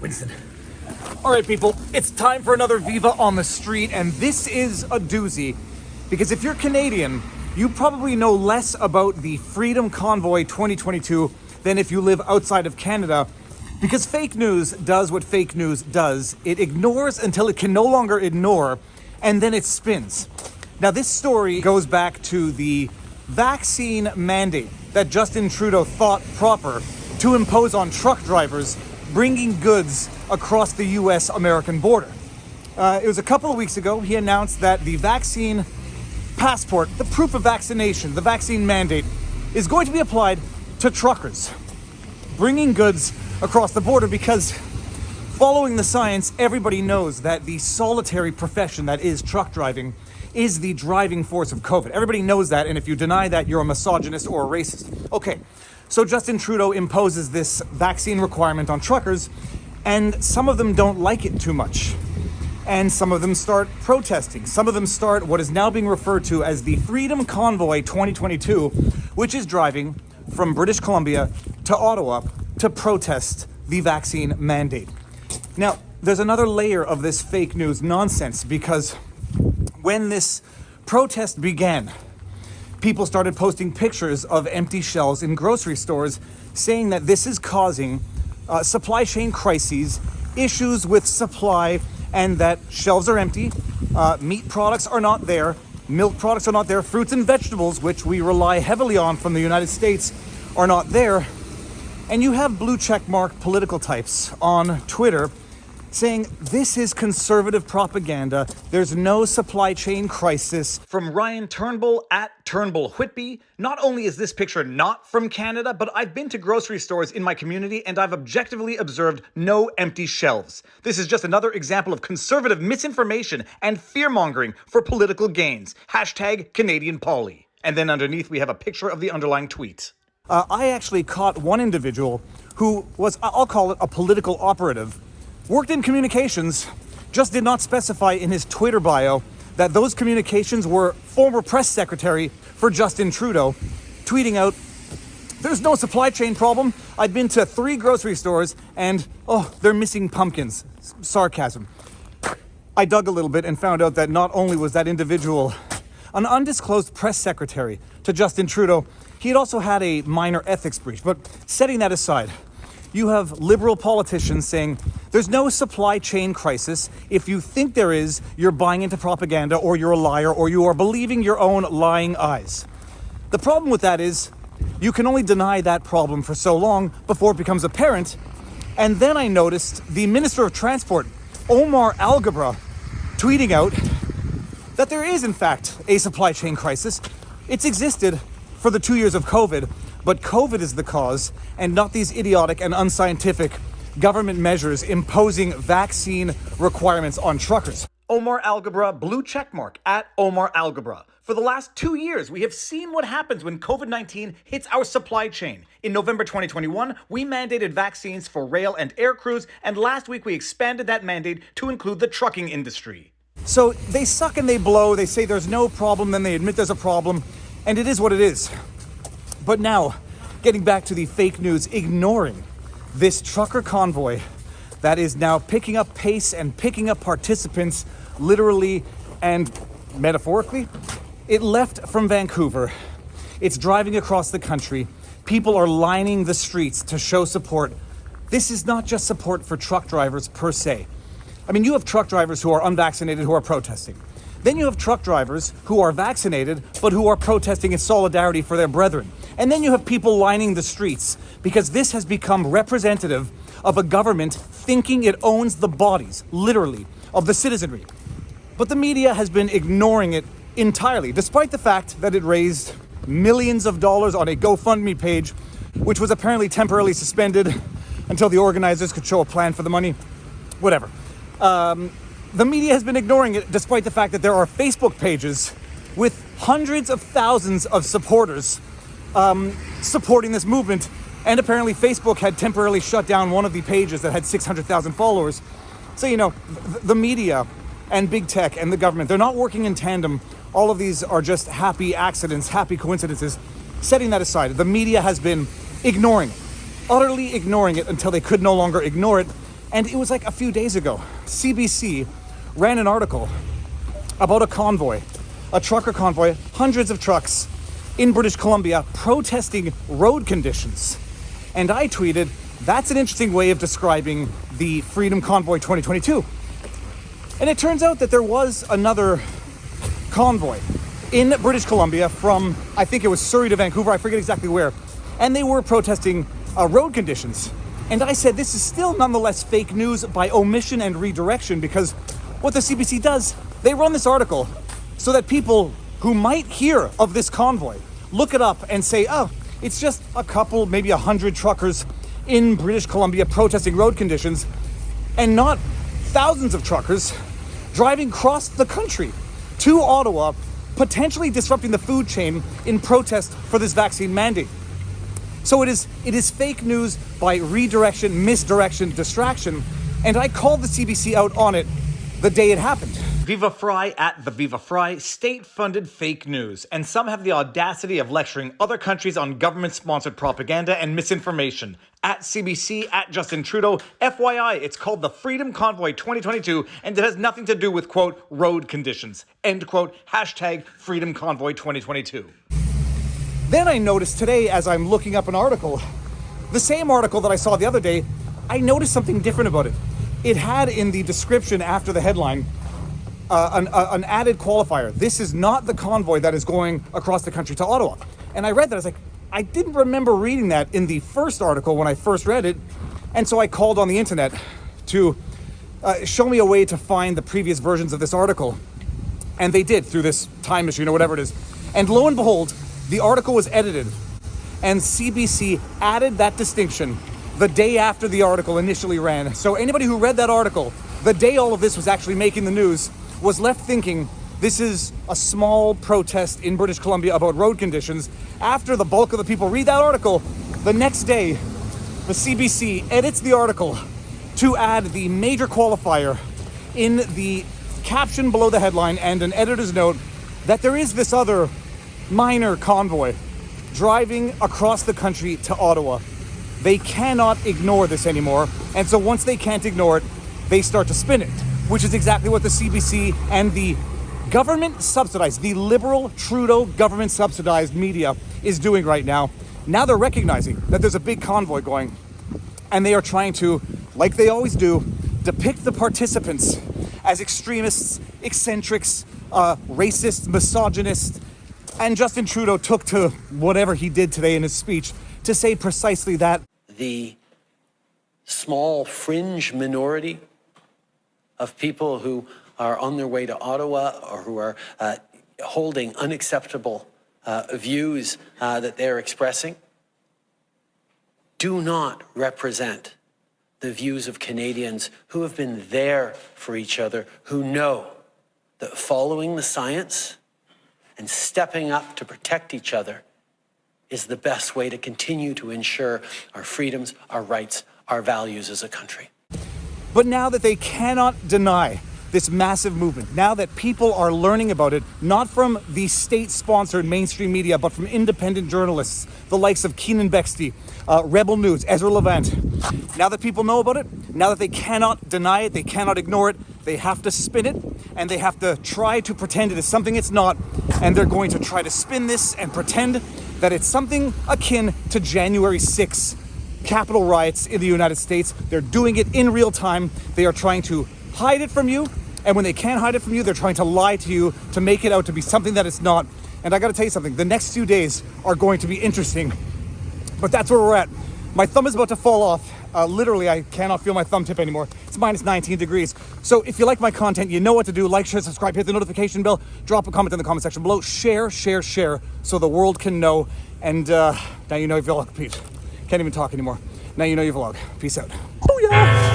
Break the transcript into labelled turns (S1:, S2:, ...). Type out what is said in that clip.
S1: Winston. All right, people, it's time for another Viva on the Street, and this is a doozy, because if you're Canadian, you probably know less about the Freedom Convoy 2022 than if you live outside of Canada, because fake news does what fake news does. It ignores until it can no longer ignore, and then it spins. Now, this story goes back to the vaccine mandate that Justin Trudeau thought proper to impose on truck drivers bringing goods across the US-American border. It was a couple of weeks ago, he announced that the vaccine passport, the proof of vaccination, the vaccine mandate, is going to be applied to truckers bringing goods across the border, because following the science, everybody knows that the solitary profession that is truck driving is the driving force of COVID. Everybody knows that, and if you deny that, you're a misogynist or a racist. Okay, so Justin Trudeau imposes this vaccine requirement on truckers, and some of them don't like it too much. And some of them start protesting. Some of them start what is now being referred to as the Freedom Convoy 2022, which is driving from British Columbia to Ottawa to protest the vaccine mandate. Now, there's another layer of this fake news nonsense, because when this protest began, people started posting pictures of empty shelves in grocery stores, saying that this is causing supply chain crises, issues with supply, and that shelves are empty, meat products are not there, milk products are not there, fruits and vegetables, which we rely heavily on from the United States, are not there. And you have blue checkmark political types on Twitter saying this is conservative propaganda, there's no supply chain crisis. From Ryan Turnbull at Turnbull Whitby, not only is this picture not from Canada, but I've been to grocery stores in my community and I've objectively observed no empty shelves. This is just another example of conservative misinformation and fear-mongering for political gains. Hashtag Canadian Polly. And then underneath we have a picture of the underlying tweet. I actually caught one individual who was, I'll call it a political operative, worked in communications, just did not specify in his Twitter bio that those communications were former press secretary for Justin Trudeau, tweeting out, "There's no supply chain problem. I've been to 3 grocery stores and, they're missing pumpkins." Sarcasm. I dug a little bit and found out that not only was that individual an undisclosed press secretary to Justin Trudeau, he had also had a minor ethics breach. But setting that aside, you have liberal politicians saying there's no supply chain crisis. If you think there is, you're buying into propaganda, or you're a liar, or you are believing your own lying eyes. The problem with that is you can only deny that problem for so long before it becomes apparent. And then I noticed the Minister of Transport, Omar Al-Gabra, tweeting out that there is, in fact, a supply chain crisis. It's existed for the 2 years of COVID, but COVID is the cause, and not these idiotic and unscientific government measures imposing vaccine requirements on truckers. Omar Al-Gabra, blue checkmark at Omar Al-Gabra. For the last 2 years, we have seen what happens when COVID-19 hits our supply chain. In November 2021, we mandated vaccines for rail and air crews, and last week we expanded that mandate to include the trucking industry. So they suck and they blow, they say there's no problem, then they admit there's a problem, and it is what it is. But now, getting back to the fake news, ignoring this trucker convoy that is now picking up pace and picking up participants literally and metaphorically. It left from Vancouver. It's driving across the country. People are lining the streets to show support. This is not just support for truck drivers per se. I mean, you have truck drivers who are unvaccinated who are protesting. Then you have truck drivers who are vaccinated but who are protesting in solidarity for their brethren. And then you have people lining the streets because this has become representative of a government thinking it owns the bodies, literally, of the citizenry. But the media has been ignoring it entirely, despite the fact that it raised millions of dollars on a GoFundMe page, which was apparently temporarily suspended until the organizers could show a plan for the money. Whatever. The media has been ignoring it, despite the fact that there are Facebook pages with hundreds of thousands of supporters supporting this movement. And apparently Facebook had temporarily shut down one of the pages that had 600,000 followers. So, you know, the media and big tech and the government, they're not working in tandem. All of these are just happy accidents, happy coincidences. Setting that aside, the media has been ignoring it, utterly ignoring it until they could no longer ignore it. And it was like a few days ago, CBC ran an article about a convoy, a trucker convoy, hundreds of trucks in British Columbia protesting road conditions. And I tweeted, that's an interesting way of describing the Freedom Convoy 2022. And it turns out that there was another convoy in British Columbia from, I think it was Surrey to Vancouver, I forget exactly where. And they were protesting road conditions. And I said, this is still nonetheless fake news by omission and redirection, because what the CBC does, they run this article so that people who might hear of this convoy look it up and say, oh, it's just a couple, maybe 100 truckers in British Columbia protesting road conditions, and not thousands of truckers driving across the country to Ottawa, potentially disrupting the food chain in protest for this vaccine mandate. So it is fake news by redirection, misdirection, distraction, and I called the CBC out on it the day it happened. Viva Frei at the Viva Frei, state-funded fake news, and some have the audacity of lecturing other countries on government-sponsored propaganda and misinformation. At CBC, at Justin Trudeau, FYI, it's called the Freedom Convoy 2022, and it has nothing to do with, quote, road conditions, end quote, hashtag Freedom Convoy 2022. Then I noticed today, as I'm looking up an article, the same article that I saw the other day, I noticed something different about it. It had in the description after the headline, an added qualifier. This is not the convoy that is going across the country to Ottawa. And I read that, I was like, I didn't remember reading that in the first article when I first read it. And so I called on the internet to show me a way to find the previous versions of this article. And they did, through this time machine or whatever it is. And lo and behold, the article was edited. And CBC added that distinction the day after the article initially ran. So anybody who read that article, the day all of this was actually making the news, was left thinking this is a small protest in British Columbia about road conditions. After the bulk of the people read that article, the next day, the CBC edits the article to add the major qualifier in the caption below the headline and an editor's note that there is this other minor convoy driving across the country to Ottawa. They cannot ignore this anymore. And so once they can't ignore it, they start to spin it, which is exactly what the CBC and the government subsidized, the liberal Trudeau government subsidized media is doing right now. Now they're recognizing that there's a big convoy going, and they are trying to, like they always do, depict the participants as extremists, eccentrics, racists, misogynists. And Justin Trudeau took to whatever he did today in his speech to say precisely that.
S2: The small fringe minority of people who are on their way to Ottawa or who are holding unacceptable views that they're expressing do not represent the views of Canadians who have been there for each other, who know that following the science and stepping up to protect each other is the best way to continue to ensure our freedoms, our rights, our values as a country.
S1: But now that they cannot deny this massive movement, now that people are learning about it, not from the state-sponsored mainstream media, but from independent journalists, the likes of Keenan Bexty, Rebel News, Ezra Levant, now that people know about it, now that they cannot deny it, they cannot ignore it, they have to spin it, and they have to try to pretend it is something it's not, and they're going to try to spin this and pretend that it's something akin to January 6th Capitol riots in the United States. They're doing it in real time. They are trying to hide it from you, and when they can't hide it from you, they're trying to lie to you to make it out to be something that it's not. And I gotta tell you something, the next few days are going to be interesting, but that's where we're at. My thumb is about to fall off. Literally, I cannot feel my thumb tip anymore. It's minus 19 degrees. So if you like my content, you know what to do. Like, share, subscribe, hit the notification bell, drop a comment in the comment section below, share, so the world can know. And now you know your vlog, Pete. Can't even talk anymore. Now you know your vlog. Peace out. Oh yeah!